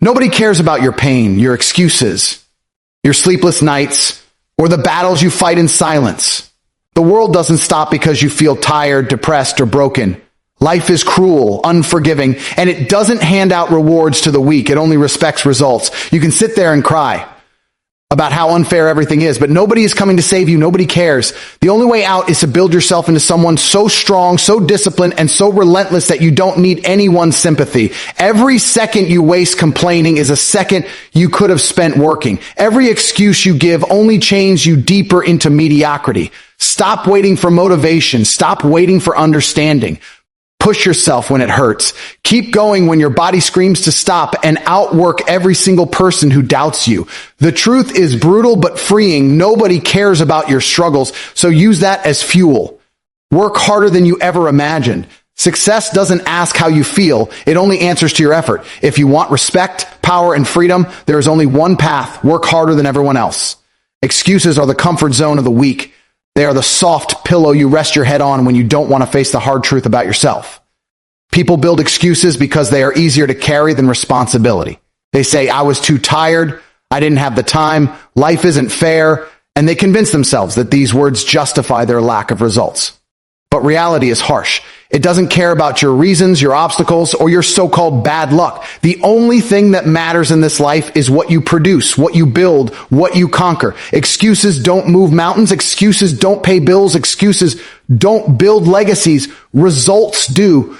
Nobody cares about your pain, your excuses, your sleepless nights, or the battles you fight in silence. The world doesn't stop because you feel tired, depressed, or broken. Life is cruel, unforgiving, and it doesn't hand out rewards to the weak. It only respects results. You can sit there and cry about how unfair everything is, but nobody is coming to save you. Nobody cares. The only way out is to build yourself into someone so strong, so disciplined, and so relentless that you don't need anyone's sympathy. Every second you waste complaining is a second you could have spent working. Every excuse you give only chains you deeper into mediocrity. Stop waiting for motivation. Stop waiting for understanding. Push yourself when it hurts. Keep going when your body screams to stop, and outwork every single person who doubts you. The truth is brutal but freeing. Nobody cares about your struggles, so use that as fuel. Work harder than you ever imagined. Success doesn't ask how you feel. It only answers to your effort. If you want respect, power, and freedom, there is only one path. Work harder than everyone else. Excuses are the comfort zone of the weak. They are the soft pillow you rest your head on when you don't want to face the hard truth about yourself. People build excuses because they are easier to carry than responsibility. They say, I was too tired, I didn't have the time, life isn't fair, and they convince themselves that these words justify their lack of results. But reality is harsh. It doesn't care about your reasons, your obstacles, or your so-called bad luck. The only thing that matters in this life is what you produce, what you build, what you conquer. Excuses don't move mountains. Excuses don't pay bills. Excuses don't build legacies. Results do.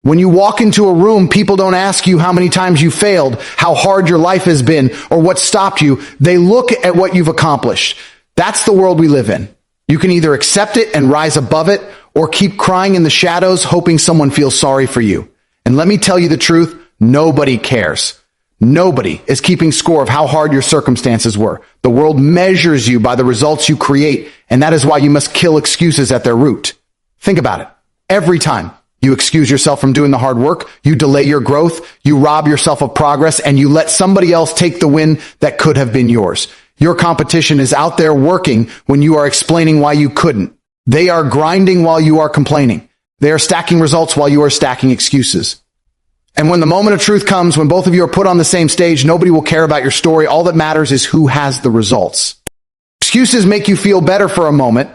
When you walk into a room, people don't ask you how many times you failed, how hard your life has been, or what stopped you. They look at what you've accomplished. That's the world we live in. You can either accept it and rise above it, or keep crying in the shadows, hoping someone feels sorry for you. And let me tell you the truth, nobody cares. Nobody is keeping score of how hard your circumstances were. The world measures you by the results you create, and that is why you must kill excuses at their root. Think about it. Every time you excuse yourself from doing the hard work, you delay your growth, you rob yourself of progress, and you let somebody else take the win that could have been yours. Your competition is out there working when you are explaining why you couldn't. They are grinding while you are complaining. They are stacking results while you are stacking excuses. And when the moment of truth comes, when both of you are put on the same stage, nobody will care about your story. All that matters is who has the results. Excuses make you feel better for a moment,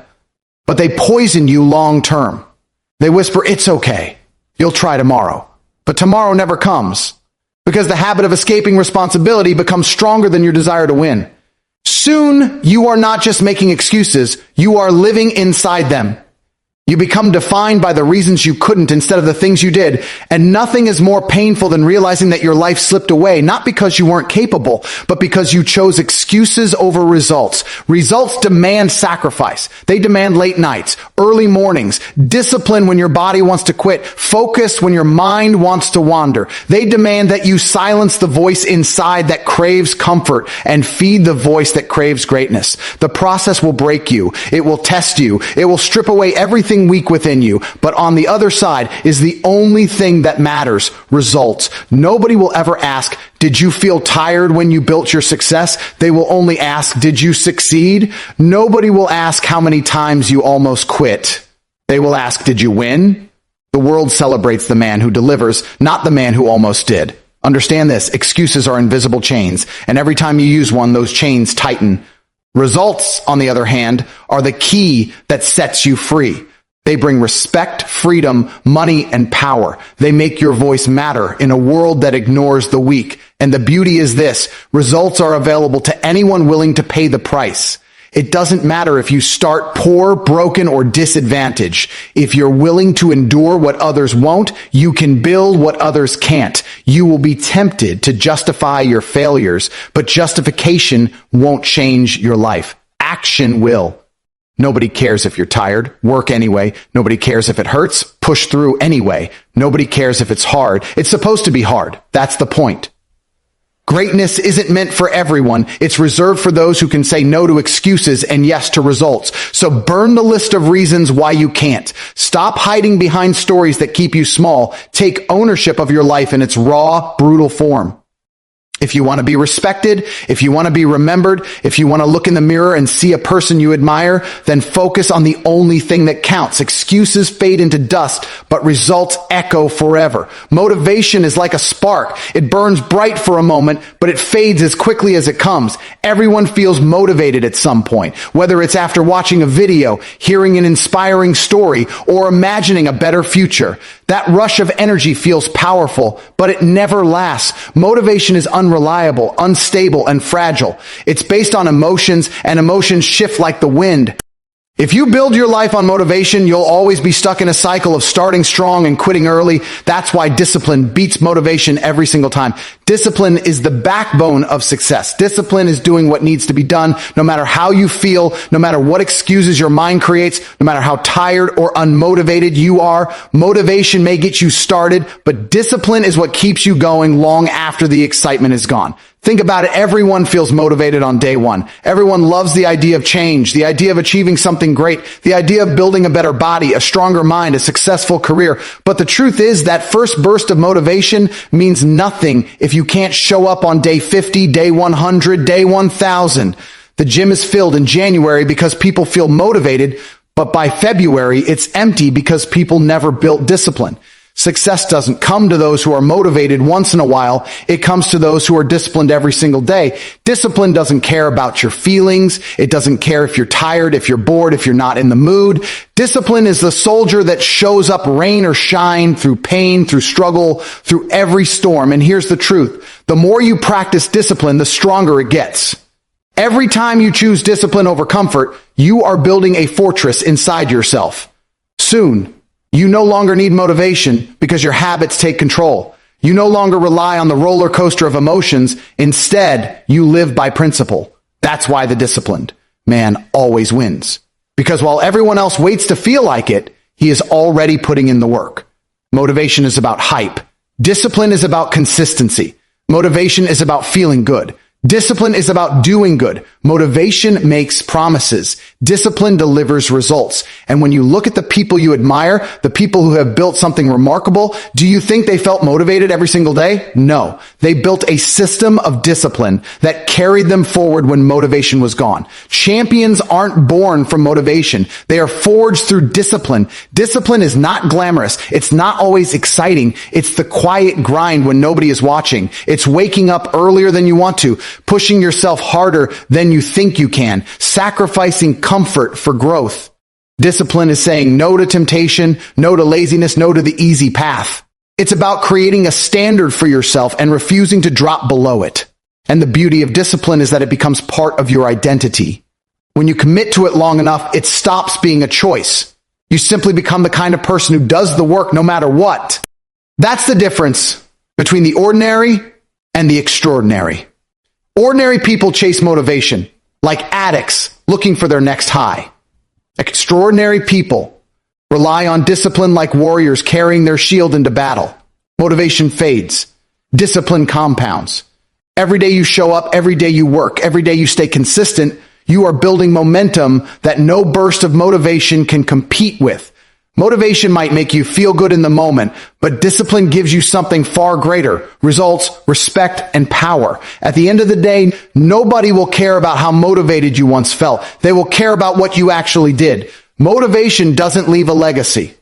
but they poison you long term. They whisper, it's okay. You'll try tomorrow. But tomorrow never comes, because the habit of escaping responsibility becomes stronger than your desire to win. Soon, you are not just making excuses, you are living inside them. You become defined by the reasons you couldn't instead of the things you did. And nothing is more painful than realizing that your life slipped away, not because you weren't capable, but because you chose excuses over results. Results demand sacrifice. They demand late nights, early mornings, discipline when your body wants to quit, focus when your mind wants to wander. They demand that you silence the voice inside that craves comfort and feed the voice that craves greatness. The process will break you. It will test you. It will strip away everything weak within you, but on the other side is the only thing that matters: results. Nobody will ever ask, did you feel tired when you built your success? They will only ask, did you succeed? Nobody will ask how many times you almost quit. They will ask, did you win? The world celebrates the man who delivers, not the man who almost did. Understand this: excuses are invisible chains, and every time you use one, those chains tighten. Results, on the other hand, are the key that sets you free. They bring respect, freedom, money, and power. They make your voice matter in a world that ignores the weak. And the beauty is this: results are available to anyone willing to pay the price. It doesn't matter if you start poor, broken, or disadvantaged. If you're willing to endure what others won't, you can build what others can't. You will be tempted to justify your failures, but justification won't change your life. Action will. Nobody cares if you're tired. Work anyway. Nobody cares if it hurts. Push through anyway. Nobody cares if it's hard. It's supposed to be hard. That's the point. Greatness isn't meant for everyone. It's reserved for those who can say no to excuses and yes to results. So burn the list of reasons why you can't. Stop hiding behind stories that keep you small. Take ownership of your life in its raw, brutal form. If you want to be respected, if you want to be remembered, if you want to look in the mirror and see a person you admire, then focus on the only thing that counts. Excuses fade into dust, but results echo forever. Motivation is like a spark. It burns bright for a moment, but it fades as quickly as it comes. Everyone feels motivated at some point, whether it's after watching a video, hearing an inspiring story, or imagining a better future. That rush of energy feels powerful, but it never lasts. Motivation is unreliable, unstable, and fragile. It's based on emotions, and emotions shift like the wind. If you build your life on motivation, you'll always be stuck in a cycle of starting strong and quitting early. That's why discipline beats motivation every single time. Discipline is the backbone of success. Discipline is doing what needs to be done, no matter how you feel, no matter what excuses your mind creates, no matter how tired or unmotivated you are. Motivation may get you started, but discipline is what keeps you going long after the excitement is gone. Think about it. Everyone feels motivated on day one. Everyone loves the idea of change, the idea of achieving something great, the idea of building a better body, a stronger mind, a successful career. But the truth is that first burst of motivation means nothing if you can't show up on day 50, day 100, day 1000. The gym is filled in January because people feel motivated, but by February, it's empty because people never built discipline. Success doesn't come to those who are motivated once in a while. It comes to those who are disciplined every single day. Discipline doesn't care about your feelings. It doesn't care if you're tired, if you're bored, if you're not in the mood. Discipline is the soldier that shows up rain or shine, through pain, through struggle, through every storm. And here's the truth. The more you practice discipline, the stronger it gets. Every time you choose discipline over comfort, you are building a fortress inside yourself. Soon, you no longer need motivation because your habits take control. You no longer rely on the roller coaster of emotions. Instead, you live by principle. That's why the disciplined man always wins. Because while everyone else waits to feel like it, he is already putting in the work. Motivation is about hype. Discipline is about consistency. Motivation is about feeling good. Discipline is about doing good. Motivation makes promises. Discipline delivers results. And when you look at the people you admire, the people who have built something remarkable, do you think they felt motivated every single day? No. They built a system of discipline that carried them forward when motivation was gone. Champions aren't born from motivation. They are forged through discipline. Discipline is not glamorous. It's not always exciting. It's the quiet grind when nobody is watching. It's waking up earlier than you want to, pushing yourself harder than you think you can, sacrificing comfort for growth. Discipline is saying no to temptation, no to laziness, no to the easy path. It's about creating a standard for yourself and refusing to drop below it. And the beauty of discipline is that it becomes part of your identity. When you commit to it long enough, it stops being a choice. You simply become the kind of person who does the work no matter what. That's the difference between the ordinary and the extraordinary. Ordinary people chase motivation, like addicts looking for their next high. Extraordinary people rely on discipline like warriors carrying their shield into battle. Motivation fades. Discipline compounds. Every day you show up, every day you work, every day you stay consistent, you are building momentum that no burst of motivation can compete with. Motivation might make you feel good in the moment, but discipline gives you something far greater: results, respect, and power. At the end of the day, nobody will care about how motivated you once felt. They will care about what you actually did. Motivation doesn't leave a legacy.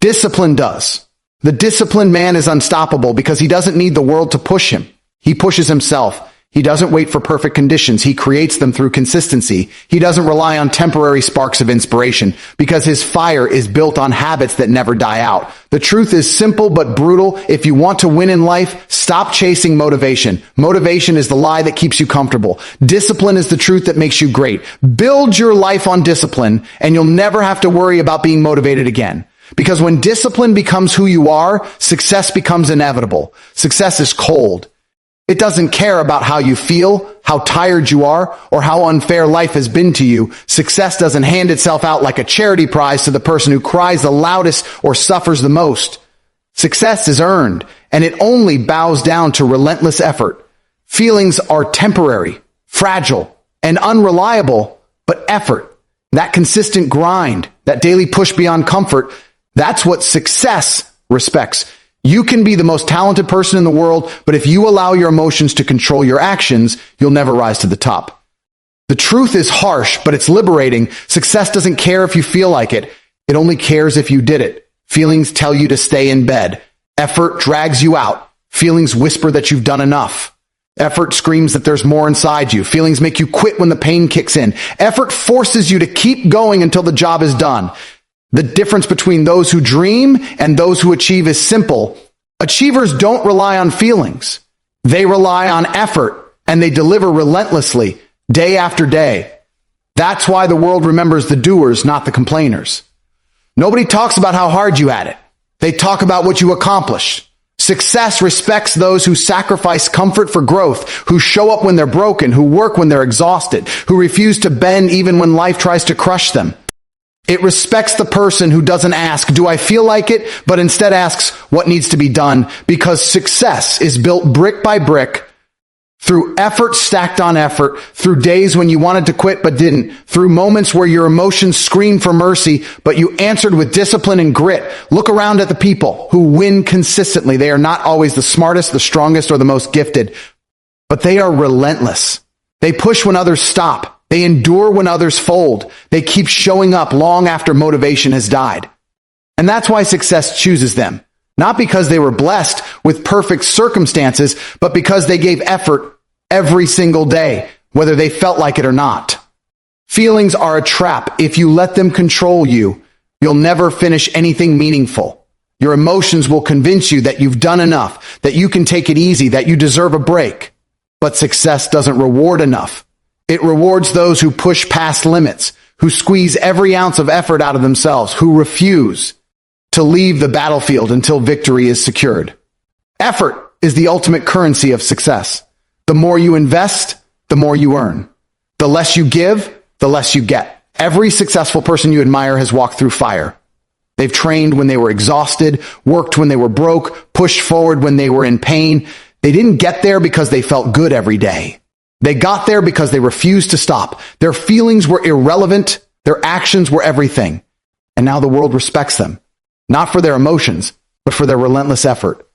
Discipline does. The disciplined man is unstoppable because he doesn't need the world to push him. He pushes himself. He doesn't wait for perfect conditions. He creates them through consistency. He doesn't rely on temporary sparks of inspiration because his fire is built on habits that never die out. The truth is simple but brutal. If you want to win in life, stop chasing motivation. Motivation is the lie that keeps you comfortable. Discipline is the truth that makes you great. Build your life on discipline, and you'll never have to worry about being motivated again. Because when discipline becomes who you are, success becomes inevitable. Success is cold. It doesn't care about how you feel, how tired you are, or how unfair life has been to you. Success doesn't hand itself out like a charity prize to the person who cries the loudest or suffers the most. Success is earned, and it only bows down to relentless effort. Feelings are temporary, fragile, and unreliable, but effort, that consistent grind, that daily push beyond comfort, that's what success respects. You can be the most talented person in the world, but if you allow your emotions to control your actions, you'll never rise to the top. The truth is harsh, but it's liberating. Success doesn't care if you feel like it. It only cares if you did it. Feelings tell you to stay in bed. Effort drags you out. Feelings whisper that you've done enough. Effort screams that there's more inside you. Feelings make you quit when the pain kicks in. Effort forces you to keep going until the job is done. The difference between those who dream and those who achieve is simple. Achievers don't rely on feelings. They rely on effort, and they deliver relentlessly, day after day. That's why the world remembers the doers, not the complainers. Nobody talks about how hard you had it. They talk about what you accomplished. Success respects those who sacrifice comfort for growth, who show up when they're broken, who work when they're exhausted, who refuse to bend even when life tries to crush them. It respects the person who doesn't ask, do I feel like it? But instead asks, what needs to be done? Because success is built brick by brick, through effort stacked on effort, through days when you wanted to quit but didn't, through moments where your emotions screamed for mercy, but you answered with discipline and grit. Look around at the people who win consistently. They are not always the smartest, the strongest, or the most gifted, but they are relentless. They push when others stop. They endure when others fold. They keep showing up long after motivation has died. And that's why success chooses them. Not because they were blessed with perfect circumstances, but because they gave effort every single day, whether they felt like it or not. Feelings are a trap. If you let them control you, you'll never finish anything meaningful. Your emotions will convince you that you've done enough, that you can take it easy, that you deserve a break. But success doesn't reward enough. It rewards those who push past limits, who squeeze every ounce of effort out of themselves, who refuse to leave the battlefield until victory is secured. Effort is the ultimate currency of success. The more you invest, the more you earn. The less you give, the less you get. Every successful person you admire has walked through fire. They've trained when they were exhausted, worked when they were broke, pushed forward when they were in pain. They didn't get there because they felt good every day. They got there because they refused to stop. Their feelings were irrelevant. Their actions were everything. And now the world respects them. Not for their emotions, but for their relentless effort.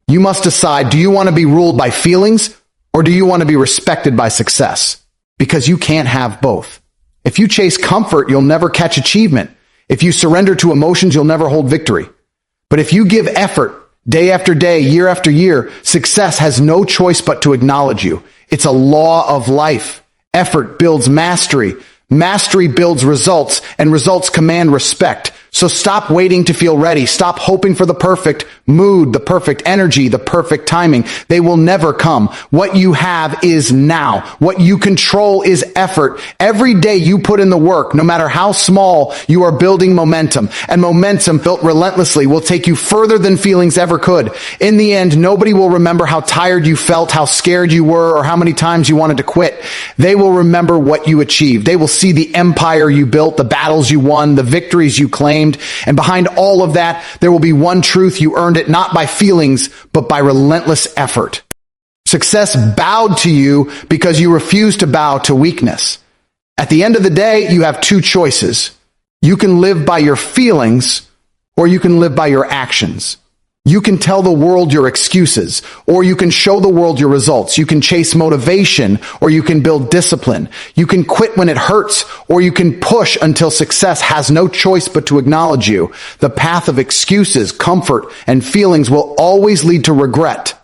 You must decide, do you want to be ruled by feelings, or do you want to be respected by success? Because you can't have both. If you chase comfort, you'll never catch achievement. If you surrender to emotions, you'll never hold victory. But if you give effort, day after day, year after year, success has no choice but to acknowledge you. It's a law of life. Effort builds mastery. Mastery builds results, and results command respect. So stop waiting to feel ready. Stop hoping for the perfect mood, the perfect energy, the perfect timing. They will never come. What you have is now. What you control is effort. Every day you put in the work, no matter how small, you are building momentum. And momentum built relentlessly will take you further than feelings ever could. In the end, nobody will remember how tired you felt, how scared you were, or how many times you wanted to quit. They will remember what you achieved. They will see the empire you built, the battles you won, the victories you claimed. And behind all of that, there will be one truth: you earned it not by feelings, but by relentless effort. Success bowed to you because you refused to bow to weakness. At the end of the day, you have two choices. You can live by your feelings, or you can live by your actions. You can tell the world your excuses, or you can show the world your results. You can chase motivation, or you can build discipline. You can quit when it hurts, or you can push until success has no choice but to acknowledge you. The path of excuses, comfort, and feelings will always lead to regret.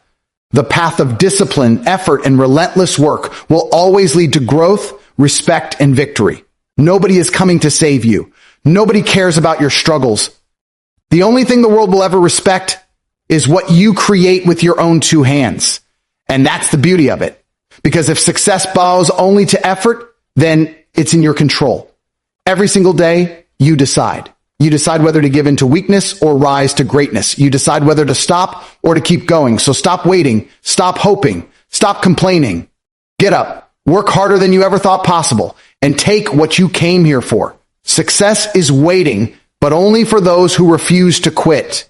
The path of discipline, effort, and relentless work will always lead to growth, respect, and victory. Nobody is coming to save you. Nobody cares about your struggles. The only thing the world will ever respect is what you create with your own two hands. And that's the beauty of it. Because if success bows only to effort, then it's in your control. Every single day, you decide. You decide whether to give in to weakness or rise to greatness. You decide whether to stop or to keep going. So stop waiting, stop hoping, stop complaining. Get up, work harder than you ever thought possible, and take what you came here for. Success is waiting, but only for those who refuse to quit.